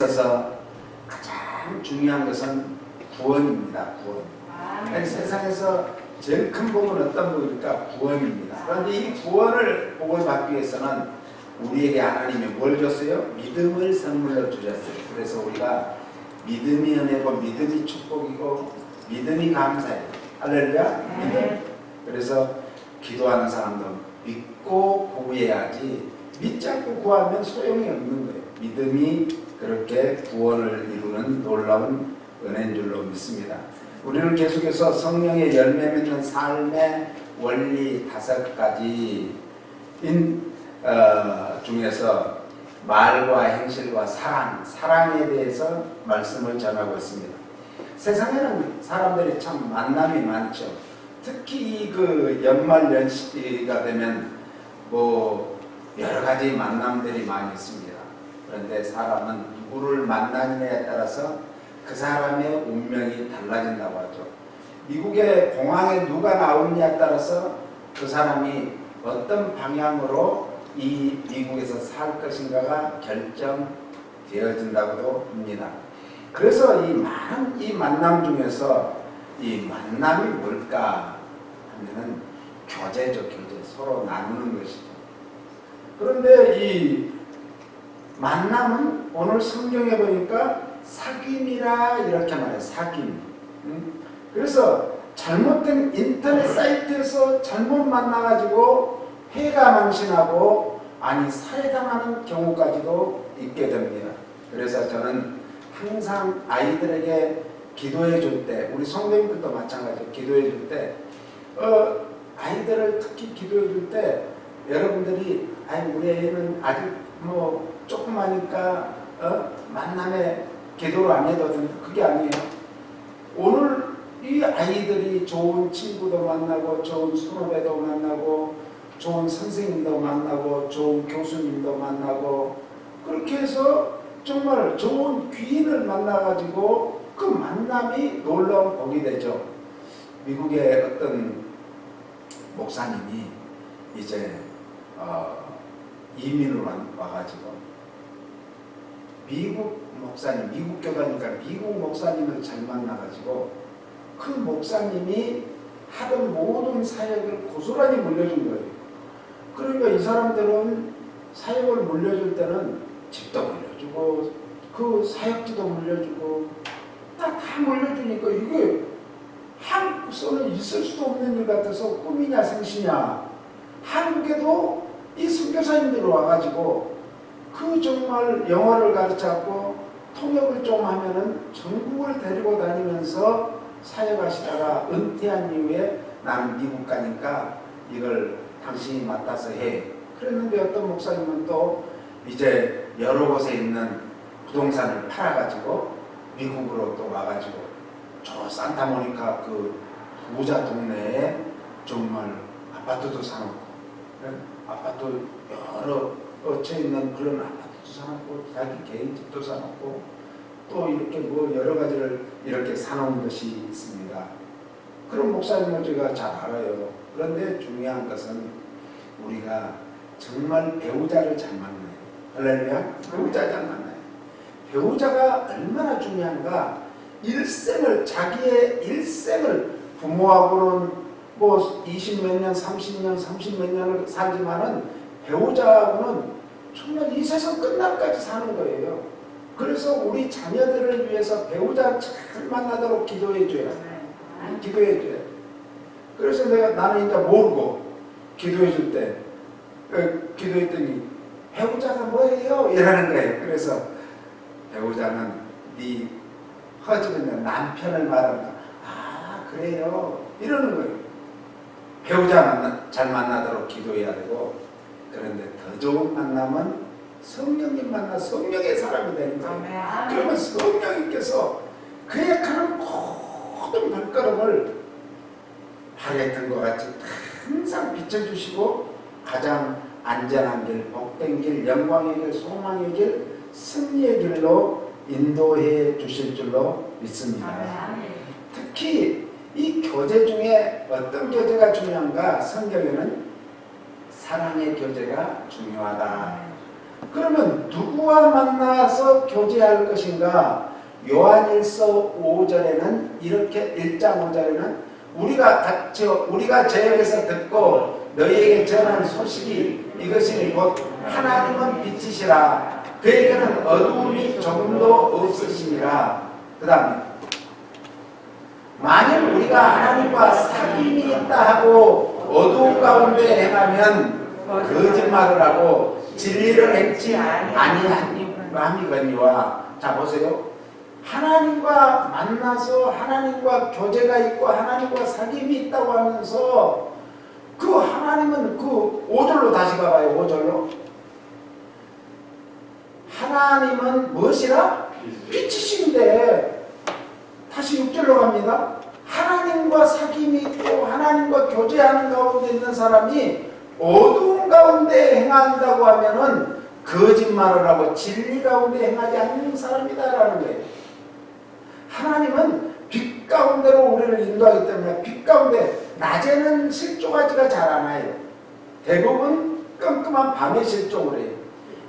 있어서 가장 중요한 것은 구원입니다. 구원. 세상에서 제일 큰 복은 어떤 복일까? 구원입니다. 그런데 이 구원을 복을 받기 위해서는 우리에게 하나님이 뭘 줬어요? 믿음을 선물로 주셨어요. 그래서 우리가 믿음이 은혜고 믿음이 축복이고 믿음이 감사해요. 할렐루야. 믿음. 그래서 기도하는 사람도 믿고 구해야지 믿지 않고 구하면 소용이 없는 거예요. 믿음이 그렇게 구원을 이루는 놀라운 은혜인 줄로 믿습니다. 우리는 계속해서 성령의 열매 맺는 삶의 원리 5가지 중에서 말과 행실과 사랑에 대해서 말씀을 전하고 있습니다. 세상에는 사람들이 참 만남이 많죠. 특히 그 연말 연시가 되면 뭐 여러 가지 만남들이 많이 있습니다. 그런데 사람은 누구를 만나느냐에 따라서 그 사람의 운명이 달라진다고 하죠. 미국의 공항에 누가 나오느냐에 따라서 그 사람이 어떤 방향으로 이 미국에서 살 것인가가 결정되어진다고도 합니다. 그래서 이 많은 이 만남 중에서 이 만남이 뭘까 하면은 교제죠. 교제. 서로 나누는 것이죠. 그런데 이 만남은 오늘 성경에 보니까 사귐이라 이렇게 말해요. 사귐. 그래서 잘못된 인터넷 사이트에서 잘못 만나가지고 해가 망신하고 아니 살해당하는 경우까지도 있게 됩니다. 그래서 저는 항상 아이들에게 기도해 줄 때, 우리 성도님들도 마찬가지로 기도해 줄 때, 아이들을 특히 기도해 줄 때 여러분들이 아니 우리 애는 아직 뭐 조금하니까 만남에 기도를 안 해도 된다. 그게 아니에요. 오늘 이 아이들이 좋은 친구도 만나고 좋은 선후배도 만나고 좋은 선생님도 만나고 좋은 교수님도 만나고 그렇게 해서 정말 좋은 귀인을 만나가지고 그 만남이 놀라운 복이 되죠. 미국의 어떤 목사님이 이제 이민을 와가지고 미국 목사님, 미국 교단이니까 미국 목사님을 잘 만나가지고 그 목사님이 하던 모든 사역을 고스란히 물려준 거예요. 그러니까 이 사람들은 사역을 물려줄 때는 집도 물려주고 그 사역지도 물려주고 다 물려주니까 이게 한국에서는 있을 수도 없는 일 같아서 꿈이냐 생시냐. 한국에도 이 선교사님들이 와가지고 그 정말 영어를 가르쳤고 통역을 좀 하면은 전국을 데리고 다니면서 사역하시다가 은퇴한 이후에 나는 미국 가니까 이걸 당신이 맡아서 해. 그랬는데 어떤 목사님은 또 이제 여러 곳에 있는 부동산을 팔아가지고 미국으로 또 와가지고 저 산타모니카 그 부자 동네에 정말 아파트도 사놓고 아파트 여러 어처 있는 그런 아파트도 사놓고 자기 개인 집도 사놓고 또 이렇게 뭐 여러 가지를 이렇게 사놓은 것이 있습니다. 그런 목사님을 제가 잘 알아요. 그런데 중요한 것은 우리가 정말 배우자를 잘 만나요. 할렐루야. 배우자 잘 만나요. 배우자가 얼마나 중요한가. 자기의 일생을 부모하고는 뭐 20몇 년, 30년, 30몇 년을 살지만은 배우자하고는 정말 이 세상 끝날까지 사는 거예요. 그래서 우리 자녀들을 위해서 배우자 잘 만나도록 기도해줘요. 기도해줘요. 그래서 나는 이제 모르고 기도해줄 때, 기도했더니 배우자가 뭐예요? 이러는 거예요. 그래서 배우자는 네 허즈는 남편을 말합니다. 아 그래요? 이러는 거예요. 배우자 잘 만나도록 기도해야 되고 그런데 더 좋은 만남은 성령님 만나 성령의 사람이 되는 거예요. 그러면 성령님께서 그의 가는 모든 발걸음을 하랬던 것 같이 항상 비춰주시고 가장 안전한 길, 복된 길, 영광의 길, 소망의 길, 승리의 길로 인도해 주실 줄로 믿습니다. 특히 이 교제 중에 어떤 교제가 중요한가? 성경에는 사랑의 교제가 중요하다. 그러면 누구와 만나서 교제할 것인가? 요한일서 5절에는 이렇게 1장 5절에는 우리가 저에게서 듣고 너희에게 전한 소식이 이것이니 곧 하나님은 빛이시라 그에게는 어두움이 조금도 없으시니라. 그 다음에 만일 우리가 하나님과 사귐이 있다 하고 어두운 가운데 행하면 거짓말을 하고 진리를 행치 아니함이거니와. 자 보세요. 하나님과 만나서 하나님과 교제가 있고 하나님과 사귐이 있다고 하면서 그 하나님은 그 5절로 다시 가봐요. 5절로 하나님은 무엇이라? 빛이신데 다시 6절로 갑니다. 하나님과 사귐이 있고 하나님과 교제하는 가운데 있는 사람이 어두운 가운데 행한다고 하면은 거짓말을 하고 진리 가운데 행하지 않는 사람이다라는 거예요. 하나님은 빛 가운데로 우리를 인도하기 때문에 빛 가운데 낮에는 실조가지가 잘 안 와요. 대부분 끔끔한 밤에 실종을 해요.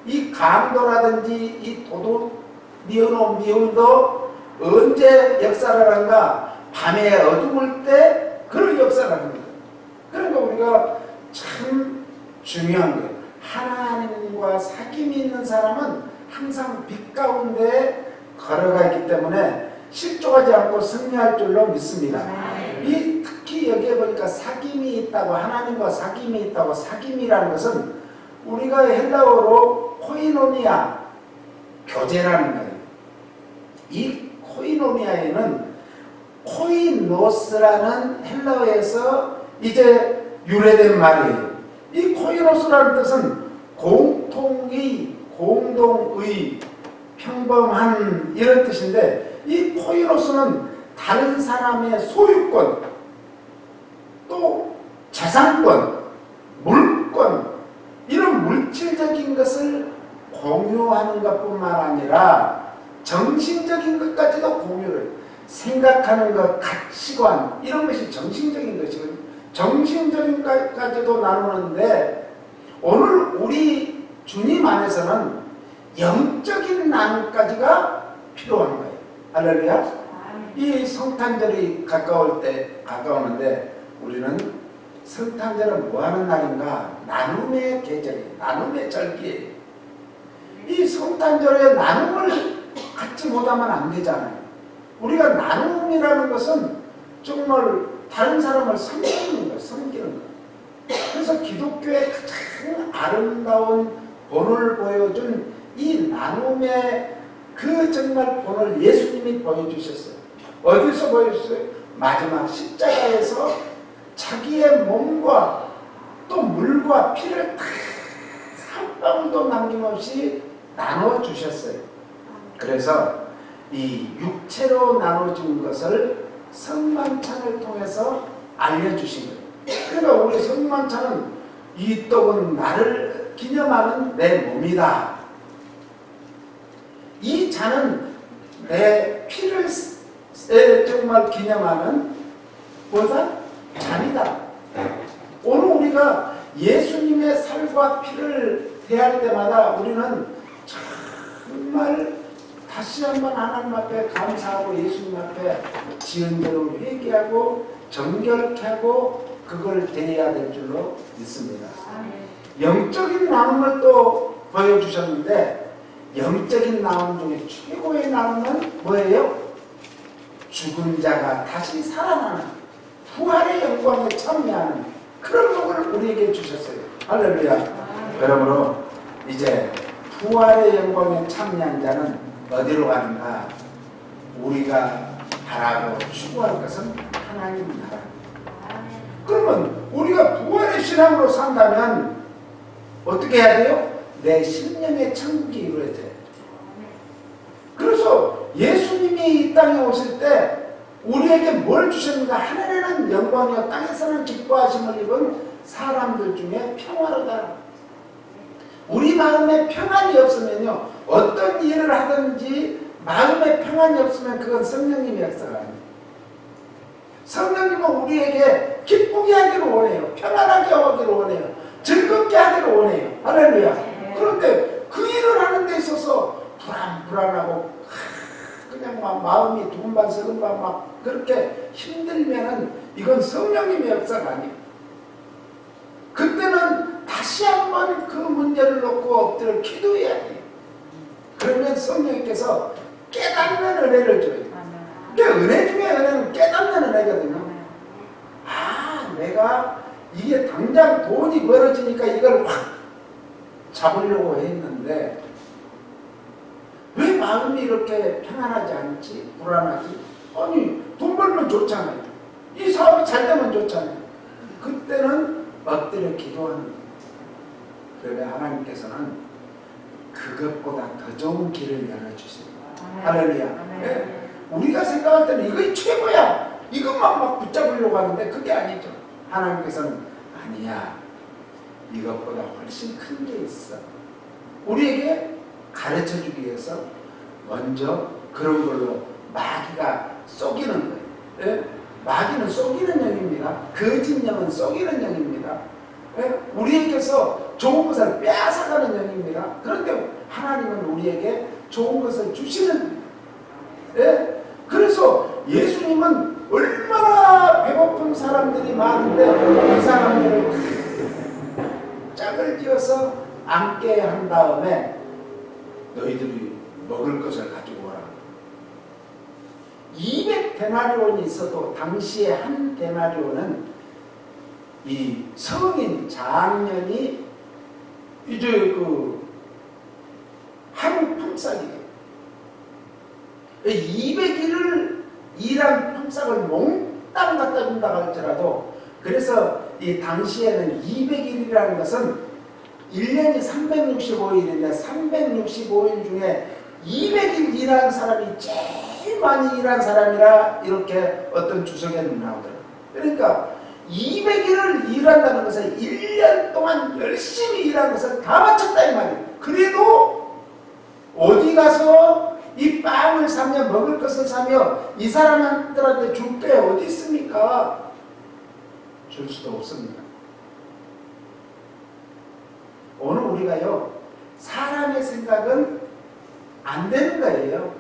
이 강도라든지 이 도둑, 미움도 언제 역사를 한가? 밤에 어두울 때 그런 역사를 합니다. 그러니까 우리가 참 중요한 거예요. 하나님과 사귐이 있는 사람은 항상 빛 가운데 걸어가 있기 때문에 실족하지 않고 승리할 줄로 믿습니다. 특히 여기에 보니까 사귐이 있다고, 하나님과 사귐이 있다고, 사귐이라는 것은 우리가 헬라어로 코이노니아, 교제라는 거예요. 이 코이노니아에는 코이노스라는 헬라어에서 이제 유래된 말이에요. 이 코이노스라는 뜻은 공통의, 공동의, 평범한 이런 뜻인데 이 코이노스는 다른 사람의 소유권, 또 재산권, 물권 이런 물질적인 것을 공유하는 것뿐만 아니라 정신적인 것까지도 공유를 해요. 생각하는 것, 가치관 이런 것이 정신적인 것이거든요. 정신적인 것까지도 나누는데 오늘 우리 주님 안에서는 영적인 나눔까지가 필요한 거예요. 할렐루야. 이 성탄절이 가까우는데 우리는 성탄절은 뭐하는 날인가? 나눔의 계절이에요. 나눔의 절기예요. 이 성탄절에 나눔을 갖지 못하면 안 되잖아요. 우리가 나눔이라는 것은 정말 다른 사람을 섬기는 거예요. 섬기는 거예요. 그래서 기독교의 가장 아름다운 본을 보여준 이 나눔의 그 정말 본을 예수님이 보여주셨어요. 어디서 보여주셨어요? 마지막 십자가에서 자기의 몸과 또 물과 피를 다 한 방울도 남김없이 나눠주셨어요. 그래서 이 육체로 나눠준 것을 성만찬을 통해서 알려주신 거예요. 그러니까 우리 성만찬은 이 떡은 나를 기념하는 내 몸이다. 이 잔은 내 피를 정말 기념하는 뭐다? 잔이다. 오늘 우리가 예수님의 살과 피를 대할 때마다 우리는 정말 다시 한번 하나님 앞에 감사하고 예수님 앞에 지은 대로 회개하고 정결케 하고 그걸 대해야 될 줄로 믿습니다. 영적인 나눔을 또 보여주셨는데 영적인 나눔 중에 최고의 나눔은 뭐예요? 죽은 자가 다시 살아나는 부활의 영광에 참여하는 그런 복을 우리에게 주셨어요. 할렐루야. 그러므로 이제 부활의 영광에 참여한 자는 어디로 가는가? 우리가 바라고 추구할 것은 하나님 나라. 그러면 우리가 부활의 신앙으로 산다면 어떻게 해야 돼요? 내 심령의 천국이 이루어져요. 그래서 예수님이 이 땅에 오실 때 우리에게 뭘 주셨는가? 하늘에는 영광이요 땅에서는 기뻐하심을 입은 사람들 중에 평화로다. 우리 마음에 평안이 없으면요 어떤 일을 하든지 마음에 평안이 없으면 그건 성령님의 역사가 아닙니다. 성령님은 우리에게 기쁘게 하기를 원해요. 평안하게 하기를 원해요. 즐겁게 하기를 원해요. 할렐루야. 그런데 그 일을 하는 데 있어서 불안하고 그냥 막 마음이 두근반 서근반 막 그렇게 힘들면은 이건 성령님의 역사가 아니에요. 그때는 다시 한번 그 문제를 놓고 엎드려 기도해야 돼요. 그러면 성령님께서 깨닫는 은혜를 줘요. 그러니까 은혜 중에 은혜는 깨닫는 은혜거든요. 아, 내가 이게 당장 돈이 벌어지니까 이걸 확 잡으려고 했는데 왜 마음이 이렇게 평안하지 않지? 불안하지? 아니, 돈 벌면 좋잖아요. 이 사업이 잘 되면 좋잖아요. 그때는 엎드려 기도하는 거예요. 그러면 하나님께서는 그것보다 더 좋은 길을 열어주세요. 할렐루야. 네? 우리가 생각할 때는 이것이 최고야. 이것만 막 붙잡으려고 하는데 그게 아니죠. 하나님께서는 아니야. 이것보다 훨씬 큰 게 있어. 우리에게 가르쳐주기 위해서 먼저 그런 걸로 마귀가 속이는 거예요. 예? 마귀는 속이는 영입니다. 거짓 영은 속이는 영입니다. 예? 우리에게서 좋은 것을 빼앗아가는 영입니다. 그런데 하나님은 우리에게 좋은 것을 주시는 예? 그래서 예수님은 얼마나 배고픈 사람들이 많은데 그 사람들을 짝을 지어서 앉게 한 다음에 너희들이 먹을 것을 가지고 오라. 200데나리온이 있어도 당시에 한 데나리온은 이 성인 장년이 이제 그 한 품삯이에요. 200일을 일한 품삯을 몽땅 갖다 준다 할지라도 그래서 이 당시에는 200일이라는 것은 1년이 365일인데 365일 중에 200일 일한 사람이 제일 많이 일한 사람이라 이렇게 어떤 주석에는 나오더라고요. 그러니까 200일을 일한다는 것은 1년 동안 열심히 일한 것을 다 마쳤다 이 말이에요. 그래도 어디 가서 이 빵을 사며 먹을 것을 사며 이 사람들한테 줄 게 어디 있습니까? 줄 수도 없습니다. 오늘 우리가요, 사람의 생각은 안 되는 거예요.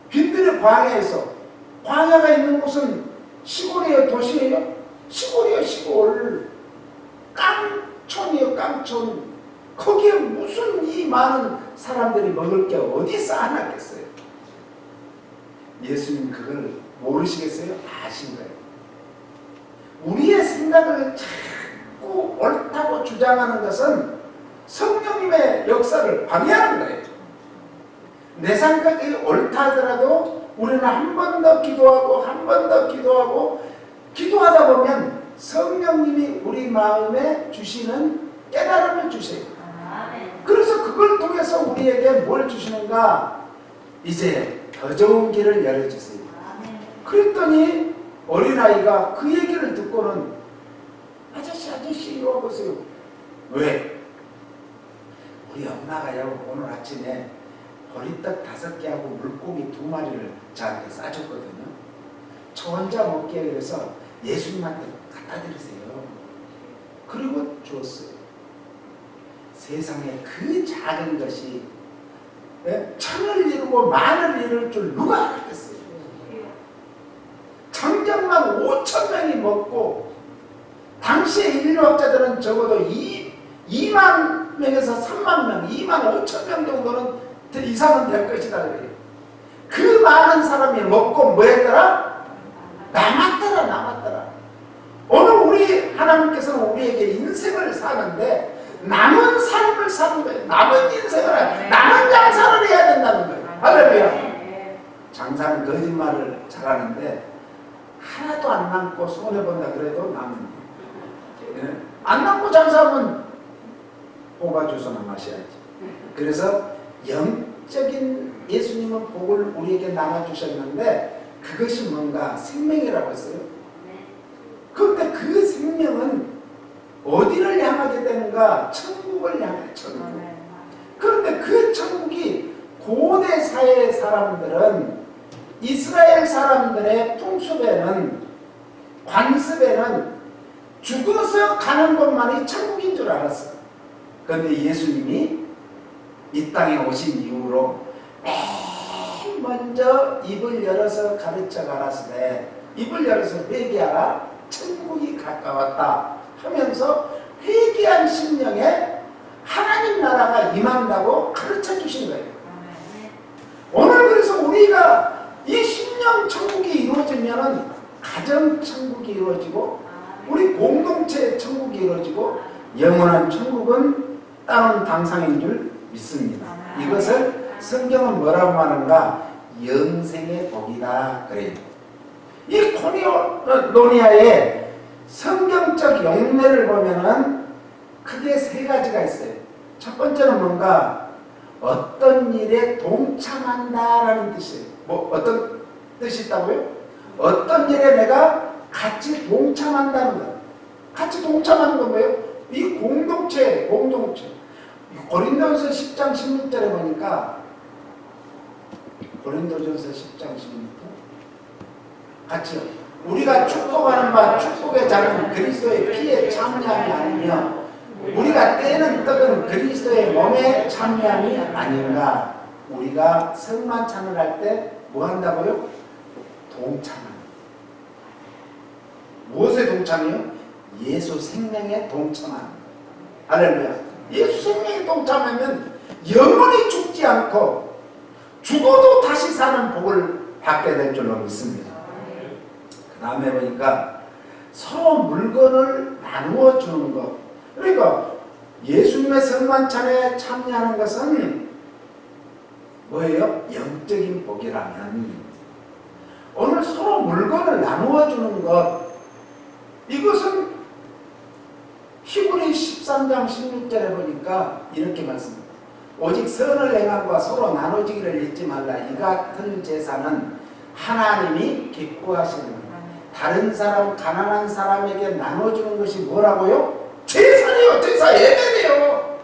빈들의 광야에서, 광야가 있는 곳은 시골이에요, 도시예요? 시골이에요, 시골. 깡촌이에요, 깡촌. 거기에 무슨 이 많은 사람들이 먹을 게 어디 쌓아놨겠어요? 예수님 그걸 모르시겠어요? 아신 거예요. 우리의 생각을 자꾸 옳다고 주장하는 것은 성령님의 역사를 방해하는 거예요. 내 생각이 옳다 하더라도 우리는 한 번 더 기도하고 한 번 더 기도하고 기도하다 보면 성령님이 우리 마음에 주시는 깨달음을 주세요. 그래서 그걸 통해서 우리에게 뭘 주시는가? 이제 더 좋은 길을 열어주세요. 그랬더니 어린아이가 그 얘기를 듣고는 아저씨 이리 와보세요. 왜? 우리 엄마가요 오늘 아침에 보리떡 5개하고 물고기 2마리를 저한테 싸줬거든요. 저 혼자 먹기에 그래서 예수님한테 갖다 드리세요. 그리고 줬어요. 세상에 그 작은 것이 천을 이루고 만을 이룰 줄 누가 알겠어요. 정정만 5,000명이 먹고 당시의 인류학자들은 적어도 2만 명에서 3만 명, 2만 5천 명 정도는 이상은 될 것이다 그래요. 그 많은 사람이 먹고 뭐 했더라? 남았더라. 오늘 우리 하나님께서는 우리에게 인생을 사는데 남은 삶을 사는 거예요. 남은 인생을, 남은 장사를 해야 된다는 거예요. 할렐루야. 장사는 거짓말을 잘하는데 하나도 안 남고 손해본다 그래도 남는 거예요. 안 남고 장사하면 뽑아줘서나 마셔야지. 그래서 영적인 예수님은 복을 우리에게 나눠주셨는데 그것이 뭔가 생명이라고 했어요. 그런데 그 생명은 어디를 향하게 되는가? 천국을 향해 천국. 그런데 그 천국이 고대 사회의 사람들은 이스라엘 사람들의 풍습에는 관습에는 죽어서 가는 것만이 천국인 줄 알았어요. 그런데 예수님이 이 땅에 오신 이후로 맨 먼저 입을 열어서 가르쳐 가라스되 입을 열어서 회개하라 천국이 가까웠다 하면서 회개한 심령에 하나님 나라가 임한다고 가르쳐 주신 거예요. 오늘 그래서 우리가 이 심령 천국이 이루어지면은 가정 천국이 이루어지고 우리 공동체 천국이 이루어지고 영원한 천국은 따놓은 당상인 줄 믿습니다. 이것을 성경은 뭐라고 말하는가? 영생의 복이다 그래요. 이 코니노니아의 성경적 용례를 보면은 크게 세 가지가 있어요. 첫 번째는 뭔가 어떤 일에 동참한다라는 뜻이에요. 뭐 어떤 뜻이 있다고요? 어떤 일에 내가 같이 동참한다는 것. 같이 동참하는 건 뭐예요? 이 공동체. 고린도전서 10장 16절에 보니까 고린도전서 10장 16절 같이요. 우리가 축복하는 바 축복의 잔은 그리스도의 피에 참여함이 아니며 우리가 떼는 떡은 그리스도의 몸에 참여함이 아닌가. 우리가 성만찬을 할 때 뭐 한다고요? 동참합니다. 무엇에 동참이요? 예수 생명에 동참합니다. 할렐루야. 예수 생명에 동참하면 영원히 죽지 않고 죽어도 다시 사는 복을 받게 될 줄로 믿습니다. 그 다음에 보니까 서로 물건을 나누어 주는 것. 그러니까 예수님의 성만찬에 참여하는 것은 뭐예요? 영적인 복이라면 오늘 서로 물건을 나누어 주는 것, 이것은 히브리 13장 16절에 보니까 이렇게 말씀합니다. 오직 선을 행함과 서로 나눠지기를 잊지 말라. 이 같은 제사는 하나님이 기뻐하시는 것. 다른 사람, 가난한 사람에게 나눠주는 것이 뭐라고요? 제사네요. 제사 예배네요.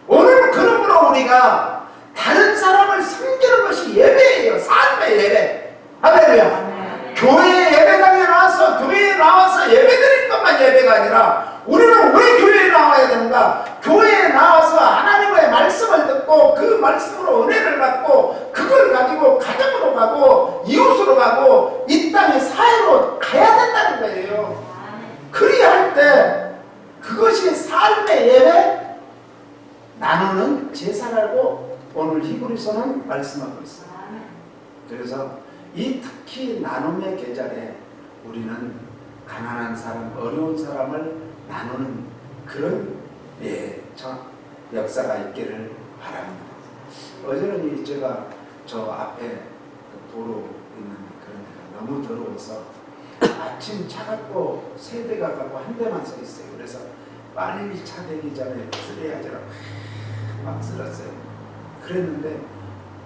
오늘 그러므로 우리가 다른 사람을 섬기는 것이 예배예요. 삶의 예배. 할렐루야. 교회 예배당에 나와서 교회에 나와서 예배드리는 것만 예배가 아니라 우리는 왜 교회에 나와야 되는가? 교회에 나와서 하나님의 말씀을 듣고 그 말씀으로 은혜를 받고 그걸 가지고 가정으로 가고 이웃으로 가고 이 땅의 사회로 가야 된다는 거예요. 그리할 때 그것이 삶의 예배, 나누는 제사라고 오늘 히브리서는 말씀하고 있어요. 그래서 이 특히 나눔의 계절에 우리는 가난한 사람, 어려운 사람을 나누는 그런 역사가 있기를 바랍니다. 어제는 제가 저 앞에 도로 있는 그런 데가 너무 더러워서 아침 차갑고 세 대가 가고 한 대만 서 있어요. 그래서 빨리 차 대기 전에 쓰레야지라고 막 쓸었어요. 그랬는데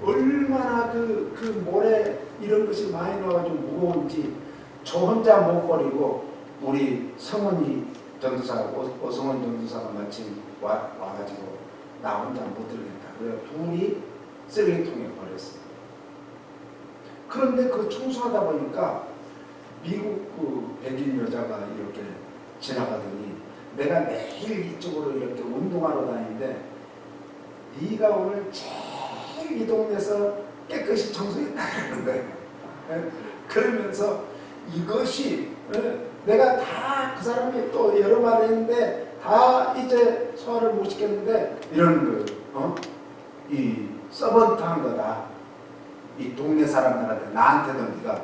얼마나 그 모래 이런 것이 많이 나와가지고 무거운지 저 혼자 못 버리고 우리 성원이 전도사, 오성원 전도사가 마침 와가지고 나 혼자 못 들겠다. 그래서 둘이 쓰레기통에 버렸어요. 그런데 그 청소하다 보니까 미국 그 백인 여자가 이렇게 지나가더니 내가 매일 이쪽으로 이렇게 운동하러 다니는데 네가 오늘 제일 이 동네에서 깨끗이 청소했다는 거예요. 그러면서 이것이 내가 다 그 사람이 또 여러 말 했는데 다 이제 소화를 못 시켰는데 이러는 거예요. 이 서번트한 거다. 이 동네 사람들한테 나한테도 네가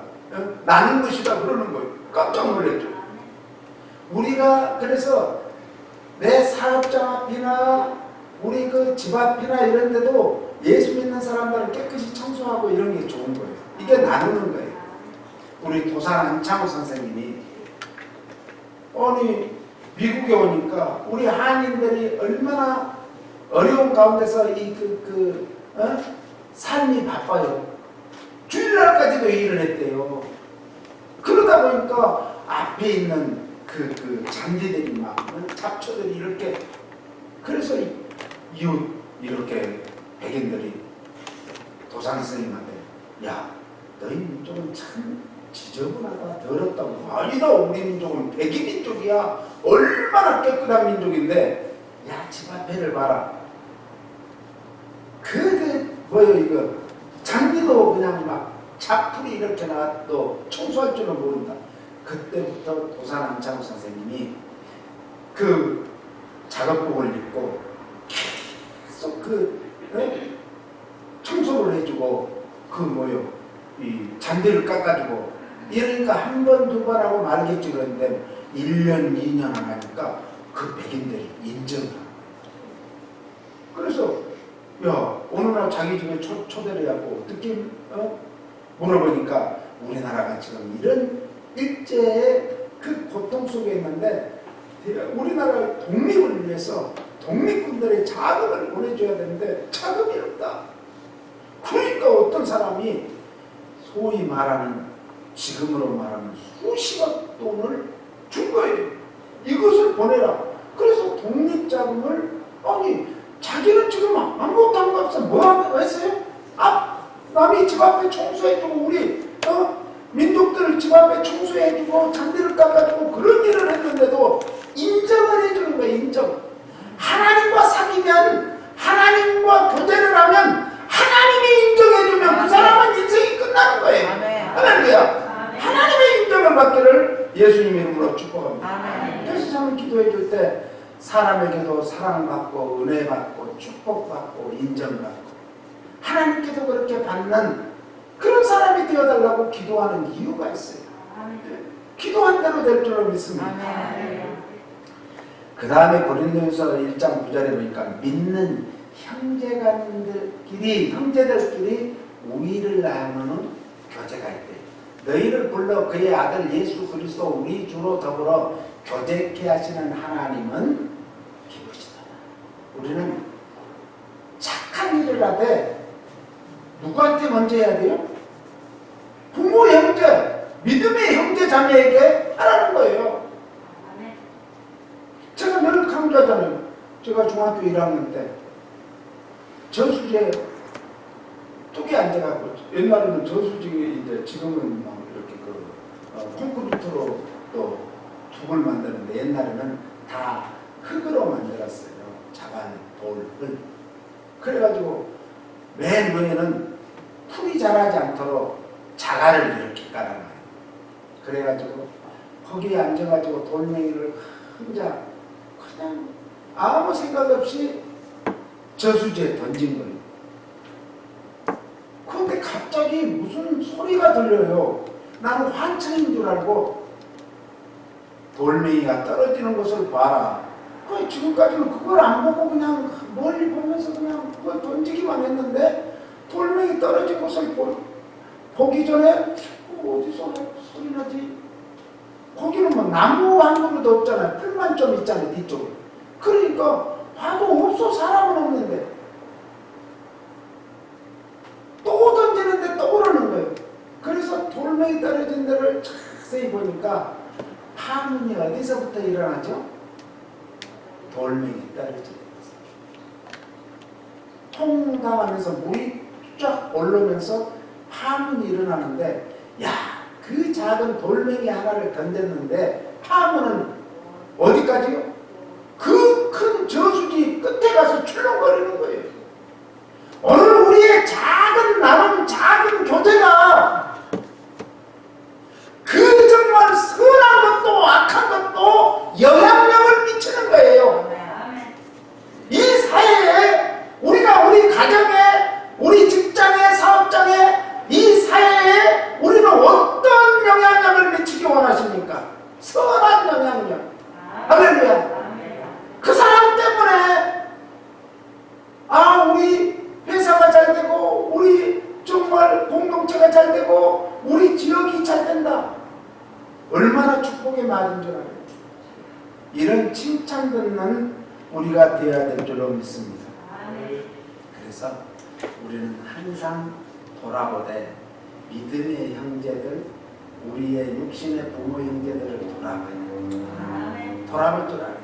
나는 것이다 그러는 거예요. 깜짝 놀랐죠. 우리가 그래서 내 사업장 앞이나 우리 그 집 앞이나 이런 데도 예수 믿는 사람들은 깨끗이 청소하고 이런 게 좋은 거예요. 이게 나누는 거예요. 우리 도산 안창호 선생님이 아니 미국에 오니까 우리 한인들이 얼마나 어려운 가운데서 이 삶이 바빠요. 주일날까지도 일을 했대요. 그러다 보니까 앞에 있는 그 잔디들이 막 잡초들이 이렇게, 그래서 이웃 이렇게 백인들이 도산 선생님한테 야 너희 민족은 참 지저분하다 더럽다고. 아니다, 우리 민족은 백인 민족이야. 얼마나 깨끗한 민족인데 야 집 앞에를 봐라. 뭐요 이거 잔디도 그냥 막 자풀이 이렇게 나와도 청소할 줄은 모른다. 그때부터 도산 안창호 선생님이 그 작업복을 입고 계속 청소를 해주고 이 잔디를 깎아주고 이러니까 한 번, 두 번 하고 말겠지. 그런데 1년, 2년 안 하니까 그 백인들이 인정을 하고. 그래서 야 어느 날 자기 집에 초대를 해갖고 어떻게 물어보니까 우리나라가 지금 이런 일제의 그 고통 속에 있는데 우리나라 독립을 위해서 독립군들의 자금을 보내줘야 되는데 자금이 없다. 그러니까 어떤 사람이 소위 말하는 지금으로 말하면 수십억 돈을 준 거예요. 이것을 보내라. 그래서 독립자금을 자기는 지금 아무것도 한 거 없어. 뭐 했어요? 남이 집 앞에 청소해주고 우리 민족들 집 앞에 청소해주고 잔디를 깎아주고 그런 일을 했는데도 인정을 해주는 거예요. 인정. 하나님과 사귀면 하나님과 교제를 하면 하나님이 인정해주면 그 사람은 인생이 끝나는 거예요. 할렐루야. 하나님의 인정을 받기를 예수님 이름으로 축복합니다. 그래서 저는 기도해 줄 때 사람에게도 사랑받고 은혜받고 축복받고 인정받고 하나님께도 그렇게 받는 그런 사람이 되어달라고 기도하는 이유가 있어요. 기도한 대로 될 줄로 믿습니다. 그 다음에 고린도후서 1장 9절에 보니까 믿는 형제들끼리 우리를 나누는 교제가 있대. 너희를 불러 그의 아들 예수 그리스도 우리 주로 더불어 교제케 하시는 하나님은 기쁘시다. 우리는 착한 일을 하되 누구한테 먼저 해야 돼요? 부모, 형제, 믿음의 형제 자매에게 하라는 거예요. 제가 늘 강조하잖아요. 제가 중학교 1학년 때 저수지에 뚝에 앉아갖고 옛날에는 저수지에 이제 지금은 막 이렇게 콘크리트로 또 둑을 만드는데 옛날에는 다 흙으로 만들었어요. 자반 돌을. 그래가지고 맨 위에는 풀이 자라지 않도록 자갈을 이렇게 깔아놔요. 그래가지고 거기에 앉아가지고 돌멩이를 혼자 그냥 아무 생각 없이 저수지에 던진 거예요. 그런데 갑자기 무슨 소리가 들려요. 나는 환청인 줄 알고 돌멩이가 떨어지는 것을 봐라. 지금까지는 그걸 안 보고 그냥 멀리 보면서 그냥 그걸 던지기만 했는데 돌멩이 떨어진 것을 보기 전에 어디서 소리 나지? 거기는 뭐 나무 한 그루도 없잖아요. 풀만 좀 있잖아요. 뒤쪽에. 그러니까 봐도 없어. 사람은 없는데 또 던지는데 또 그러는 거예요. 그래서 돌멩이 떨어진 데를 자세히 보니까 파문이 어디서부터 일어나죠? 돌멩이 떨어지는 거죠. 통당하면서 물이 쫙 오르면서 파문이 일어나는데 그 작은 돌멩이 하나를 던졌는데 파문은 어디까지요? 그 큰 저수지 끝에 가서 출렁거리는 거예요. 오늘 우리의 나름 작은 교제가 그 정말 선한 것도 악한 것도 영향력을 미치는 거예요. 이 사회에 우리 가정에 우리 직장에 사업장에 이 사회에 우리는 어떤 영향력을 미치기 원하십니까? 선한 영향력. 할렐루야. 그 사람 때문에 우리 회사가 잘 되고 우리 정말 공동체가 잘 되고 우리 지역이 잘 된다. 얼마나 축복의 말인 줄 알아요. 이런 칭찬 듣는 우리가 되어야 될 줄로 믿습니다. 그래서 우리는 항상 돌아보되 믿음의 형제들, 우리의 육신의 부모 형제들을 돌아볼 줄 알아요.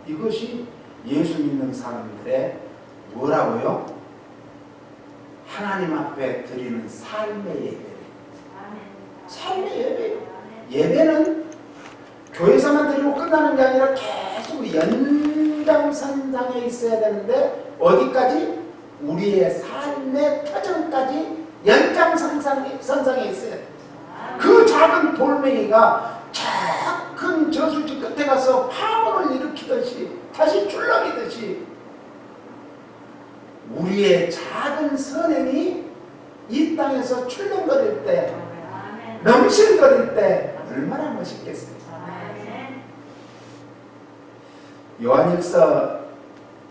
이것이 예수 믿는 사람들의 뭐라고요? 하나님 앞에 드리는 삶의 예배예요. 삶의 예배예요. 예배는 교회에서만 드리고 끝나는 게 아니라 계속 연장선상에 있어야 되는데 어디까지? 우리의 삶의 터전까지 연장선상에 있어요. 그 작은 돌멩이가 저 큰 저수지 끝에 가서 파문을 일으키듯이 다시 출렁이듯이 우리의 작은 선행이 이 땅에서 출렁거릴 때, 넘실거릴 때 얼마나 멋있겠어요. 요한일서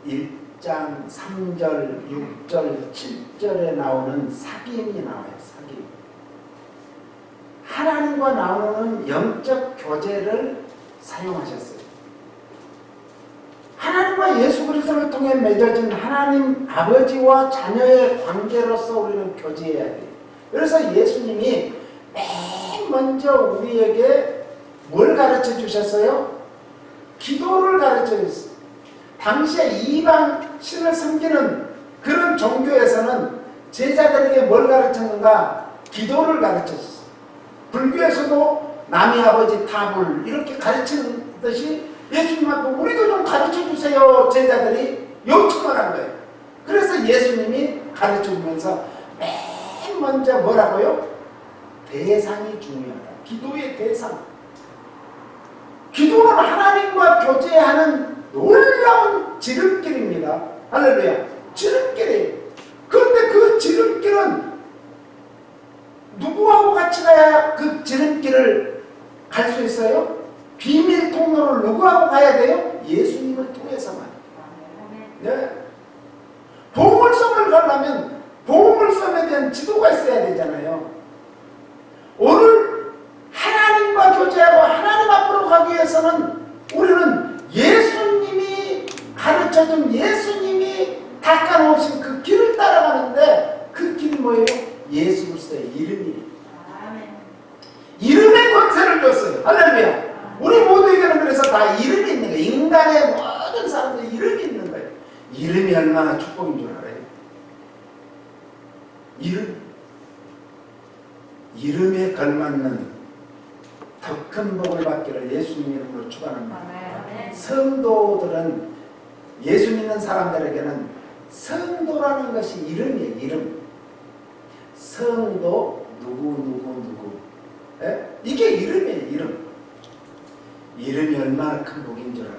1장 3절, 6절, 7절에 나오는 사귐이 나와요. 사귐. 하나님과 나누는 영적 교제를 사용하셨어요. 하나님과 예수 그리스도를 통해 맺어진 하나님 아버지와 자녀의 관계로서 우리는 교제해야 돼요. 그래서 예수님이 맨 먼저 우리에게 뭘 가르쳐 주셨어요? 기도를 가르쳐 줬어요. 당시에 이방 신을 섬기는 그런 종교에서는 제자들에게 뭘 가르쳤는가? 기도를 가르쳤어요. 불교에서도 남의 아버지 타불 이렇게 가르치는 듯이 예수님한테 우리도 좀 가르쳐주세요 제자들이 요청을 한 거예요. 그래서 예수님이 가르쳐주면서 맨 먼저 뭐라고요? 대상이 중요하다. 기도의 대상. 기도는 하나님과 교제하는 놀라운 지름길입니다. 할렐루야. 지름길이에요. 그런데 그 지름길은 누구하고 같이 가야 그 지름길을 갈 수 있어요? 비밀 통로를 누구하고 가야 돼요? 예수님을 통해서만. 네. 보물섬을 가려면 보물섬에 대한 지도가 있어야 되잖아요. 오늘 하나님과 교제하고 하나님 앞으로 가기 위해서는 우리는 예수님이 가르쳐준 예수님이 닦아놓으신 그 길을 따라가는데 그 길이 뭐예요? 예수 그리스도의 이름이에요. 이름의 권세를 줬어요. 할렐루야. 우리 모두에게는 그래서 다 이름이 있는 거예요. 인간의 모든 사람들 이름이 있는 거예요. 이름이 얼마나 축복인 줄 알아요? 이름에 걸맞는 더 큰 복을 받기를 예수님 이름으로 축원합니다. 성도들은 예수 믿는 사람들에게는 성도라는 것이 이름이에요. 이름. 성도 누구. 예? 이게 이름이에요. 이름. 이름이 얼마나 큰 복인 줄 알아요.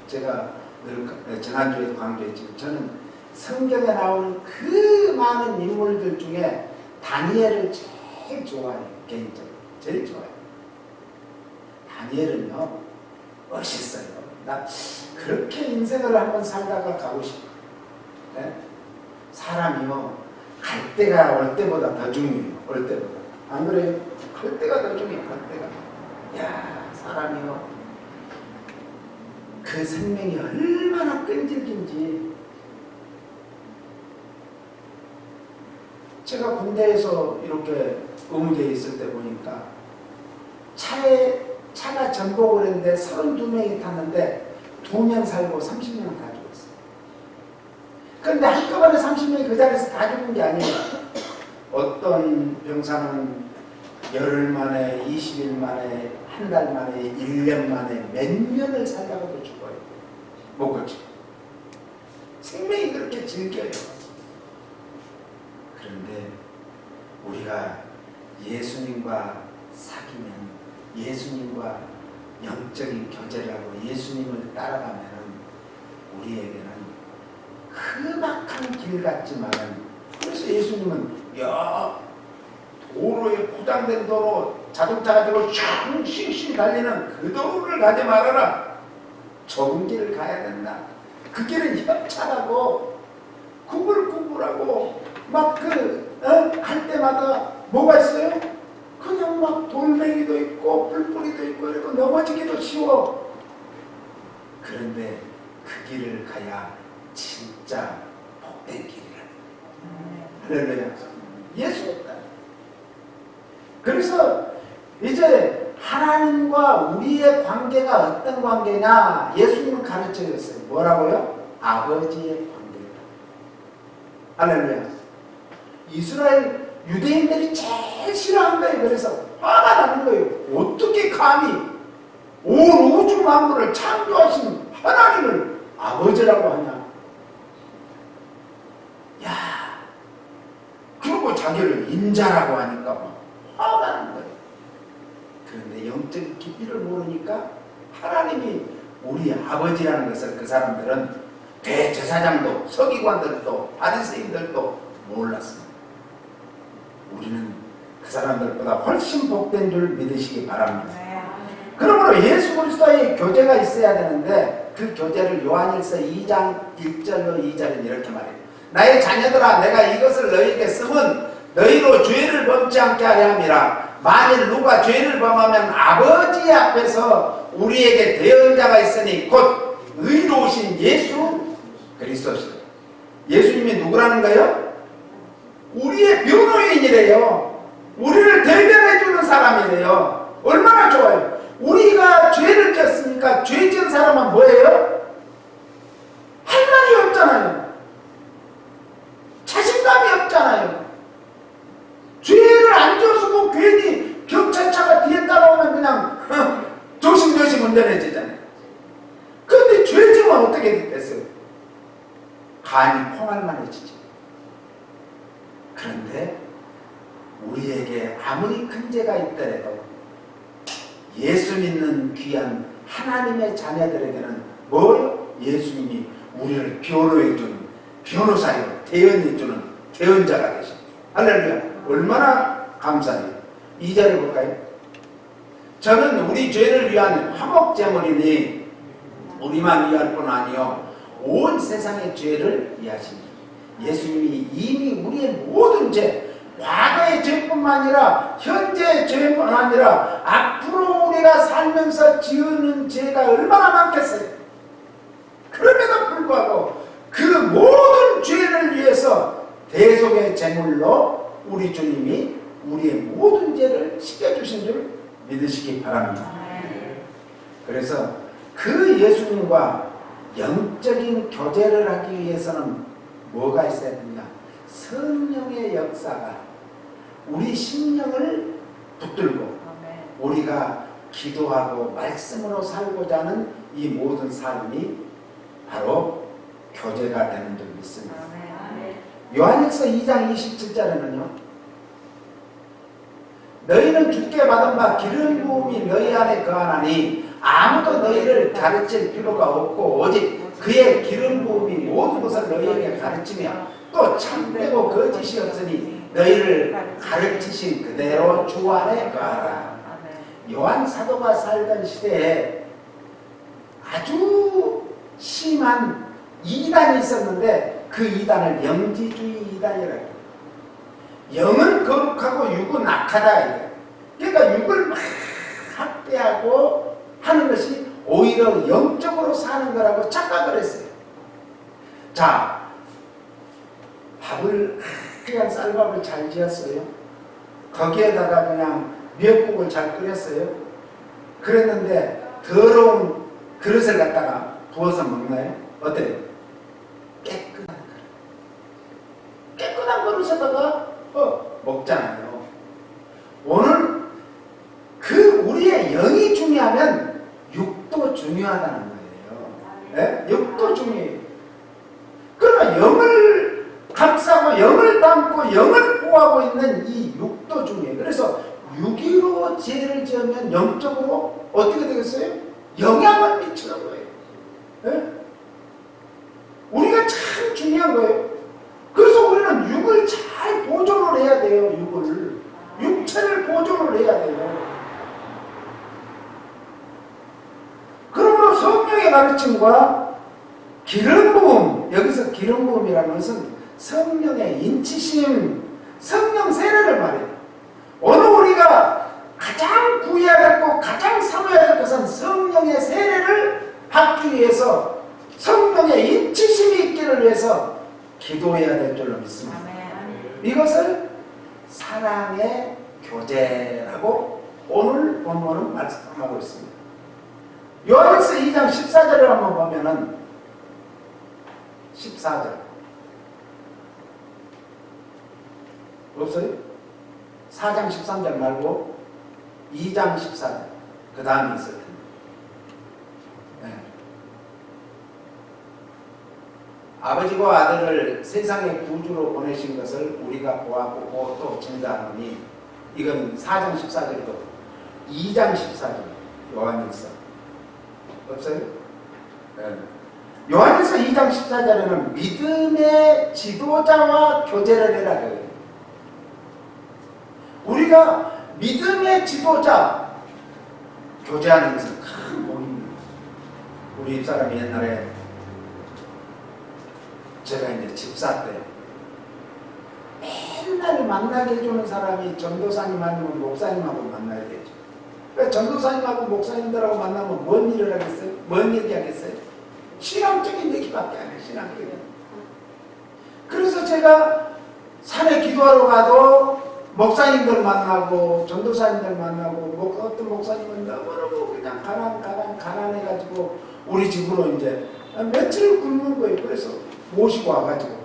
제가 늘 지난주에도 강조했지만 저는 성경에 나오는 그 많은 인물들 중에 다니엘을 제일 좋아해요. 개인적으로. 제일 좋아해요. 다니엘은요 멋있어요. 나 그렇게 인생을 한번 살다가 가고 싶어. 네? 사람이요 갈 때가 올 때보다 더 중요해요. 올 때보다. 안 그래요? 갈 때가 더 중요해요. 갈 때가. 야 사람이요 그 생명이 얼마나 끈질긴지. 제가 군대에서 이렇게 의무대에 있을 때 보니까 차가 전복을 했는데 32명이 탔는데 2명 살고 30명 다 죽었어요. 그런데 한꺼번에 30명이 그 자리에서 다 죽은 게 아니에요. 어떤 병사는 열흘 만에, 20일 만에, 한 달 만에, 1년 만에 몇 년을 살다가도 죽어요. 못 고쳐. 생명이 그렇게 질겨요. 그런데 우리가 예수님과 사귀면, 예수님과 영적인 교제를 하고 예수님을 따라가면 우리에게는 험악한 길 같지만은, 그래서 예수님은 도로에 포장된 도로, 자동차 가지고 슝슝슝 달리는 그 도로를 가지 말아라. 좁은 길을 가야 된다. 그 길은 협착하고 구불구불하고 막 갈 때마다 뭐가 있어요? 그냥 막 돌멩이도 있고 뿔뿔이도 있고 이러고 넘어지기도 쉬워. 그런데 그 길을 가야 진짜 복된 길이라는 거예요. 할렐루야. 예수였다. 그래서 이제 하나님과 우리의 관계가 어떤 관계냐? 예수님은 가르쳐줬어요. 뭐라고요? 아버지의 관계다. 할렐루야. 이스라엘 유대인들이 제일 싫어한 거예요. 그래서 화가 나는 거예요. 어떻게 감히 온 우주 만물을 창조하신 하나님을 아버지라고 하냐? 그리고 자기를 인자라고 하니까 막 화가 나는 거예요. 그런데 영적 깊이를 모르니까 하나님이 우리 아버지라는 것을 그 사람들은 대제사장도 서기관들도 바리새인들도 몰랐습니다. 우리는 그 사람들보다 훨씬 복된 줄 믿으시기 바랍니다. 그러므로 예수 그리스도의 교제가 있어야 되는데 그 교제를 요한일서 2장 1절로 2절은 이렇게 말해요. 나의 자녀들아, 내가 이것을 너희에게 쓰면 너희로 죄를 범치 않게 하려 함이라. 만일 누가 죄를 범하면 아버지 앞에서 우리에게 대언자가 있으니 곧 의로우신 예수 그리스도시다. 예수님이 누구라는 거예요? 우리의 변호인이래요. 우리를 대변해 주는 사람이래요. 얼마나 좋아요. 우리가 죄를 졌으니까 죄 지은 사람은 뭐예요? 할 말이 없잖아요. 자신감이 없잖아요. 죄를 안 졌으면 괜히 경찰차가 뒤에 따라오면 그냥 조심조심 운전해지잖아요. 그런데 죄 지으면 어떻게 됐어요? 간이 콩알만해지지. 그런데 우리에게 아무리 큰 죄가 있더라도 예수 믿는 귀한 하나님의 자녀들에게는 뭐요? 예수님이 우리를 변호해주는 변호사요, 대언해주는 대언자가 되십니다. 할렐루야. 얼마나 감사해요. 2절을 볼까요? 저는 우리 죄를 위한 화목제물이니 우리만 위할 뿐 아니요 온 세상의 죄를 위하시니. 예수님이 이미 우리의 모든 죄, 과거의 죄뿐만 아니라 현재의 죄뿐만 아니라 앞으로 우리가 살면서 지으는 죄가 얼마나 많겠어요. 그럼에도 불구하고 그 모든 죄를 위해서 대속의 제물로 우리 주님이 우리의 모든 죄를 씻겨주신 줄 믿으시기 바랍니다. 그래서 그 예수님과 영적인 교제를 하기 위해서는 뭐가 있어야 됩니까? 성령의 역사가 우리 심령을 붙들고 우리가 기도하고 말씀으로 살고자 하는 이 모든 삶이 바로 교제가 되는 줄 믿습니다. 요한일서 2장 27절에는요, 너희는 주께 받은 바 기름 부음이 너희 안에 거하나니 아무도 너희를 가르칠 필요가 없고 오직 그의 기름 부음이 모든 것을 너희에게 가르치며 또 참되고 거짓이 없으니 너희를 가르치신 그대로 주 안에 거하라. 요한 사도가 살던 시대에 아주 심한 이단이 있었는데 그 이단을 영지주의 이단이라고 해요. 영은 거룩하고 육은 악하다. 그러니까 육을 막 학대하고 하는 것이 오히려 영적으로 사는 거라고 착각을 했어요. 자, 밥을 그냥 쌀밥을 잘 지었어요. 거기에다가 그냥 미역국을 잘 끓였어요. 그랬는데 더러운 그릇을 갖다가 부어서 먹나요? 어때요? 깨끗한 그릇. 깨끗한 그릇에다가 먹잖아요. 오늘 그 우리의 영이 중요하면 육도 중요하다는 거예요. 네? 육도 중요해요. 그러나 영을 감싸고 영을 담고 영을 보호하고 있는 이 육도 중요해요. 그래서 육으로 죄를 지으면 영적으로 어떻게 되겠어요? 영향을 미치는 거예요. 네? 우리가 참 중요한 거예요. 그래서 우리는 육을 잘 보존을 해야 돼요. 육체를 보존을 해야 돼요. 그러므로 성령의 가르침과 기름 부음, 여기서 기름 부음이라는 것은 성령의 인치심, 성령 세례를 말해요. 오늘 우리가 가장 구해야 될 것, 가장 삼아야 될 것은 성령의 세례를 받기 위해서 성령의 인치심이 있기를 위해서 기도해야 될 줄로 믿습니다. 이것을 사랑의 교제라고 오늘 본문은 말씀하고 있습니다. 요한일서 2장 14절을 한번 보면은 14절 없어요? 4장 13절 말고 2장 14절 그 다음에 있을 텐데. 네. 아버지와 아들을 세상의 구주로 보내신 것을 우리가 보았고 또 증거하노니 이건 4장 14절이고 2장 14절 요한일서 없어요? 네. 요한일서 2장 14절에는 믿음의 지도자와 교제를 해라 그래요. 우리가 믿음의 지도자 교제하는 것은 큰 복입니다. 우리 집사람이 옛날에 제가 이제 집사 때 맨날 만나게 해주는 사람이 전도사님 아니면 목사님하고 만나야 되죠. 그러니까 전도사님하고 목사님들하고 만나면 뭔 일을 하겠어요? 뭔 얘기 하겠어요? 신앙적인 얘기밖에 안 해요. 신앙적인. 그래서 제가 산에 기도하러 가도 목사님들 만나고 전도사님들 만나고 어떤 목사님은 너무너무 그냥 가난해가지고 우리 집으로 이제 며칠 굶는 거예요. 그래서 모시고 와가지고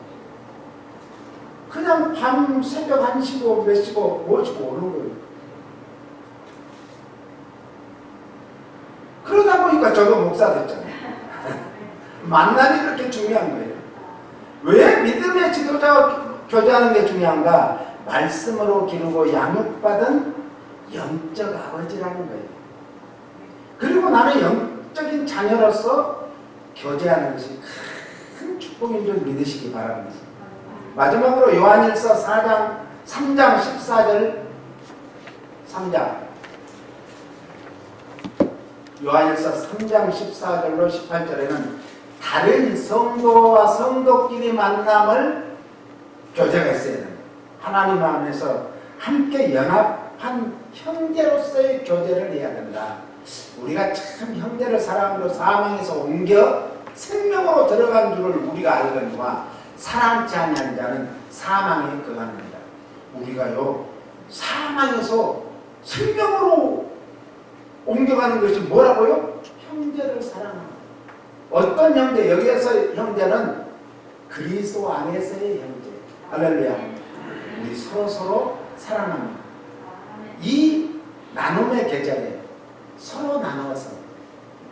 그냥 밤 새벽 1시고 몇 시고 모시고 오는 거예요. 그러다 보니까 저도 목사 됐잖아요. 만남이 그렇게 중요한 거예요. 왜 믿음의 지도자와 교제하는 게 중요한가? 말씀으로 기르고 양육받은 영적 아버지라는 거예요. 그리고 나는 영적인 자녀로서 교제하는 것이 큰 축복인 줄 믿으시기 바랍니다. 마지막으로 요한일서 3장 14절 3장 요한일서 3장 14절로 18절에는 다른 성도와 성도끼리 만남을 교제가 있어야 됩니다. 하나님 안에서 함께 연합한 형제로서의 교제를 해야 된다. 우리가 참 형제를 사랑으로 사망에서 옮겨 생명으로 들어간 줄을 우리가 알거니와 사랑치 아니한 자는 사망에 거하느니라. 우리가요 사망에서 생명으로 옮겨가는 것이 뭐라고요? 형제를 사랑하는. 어떤 형제? 여기에서 형제는 그리스도 안에서의 형제. 할렐루야. 우리 서로 사랑합니다. 이 나눔의 계절에 서로 나누어서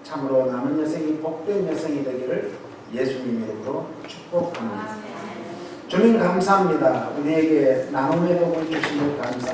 참으로 남은 여생이 복된 여생이 되기를 예수님 이름으로 축복합니다. 주님 감사합니다. 우리에게 나눔의 복을 주심을 감사합니다.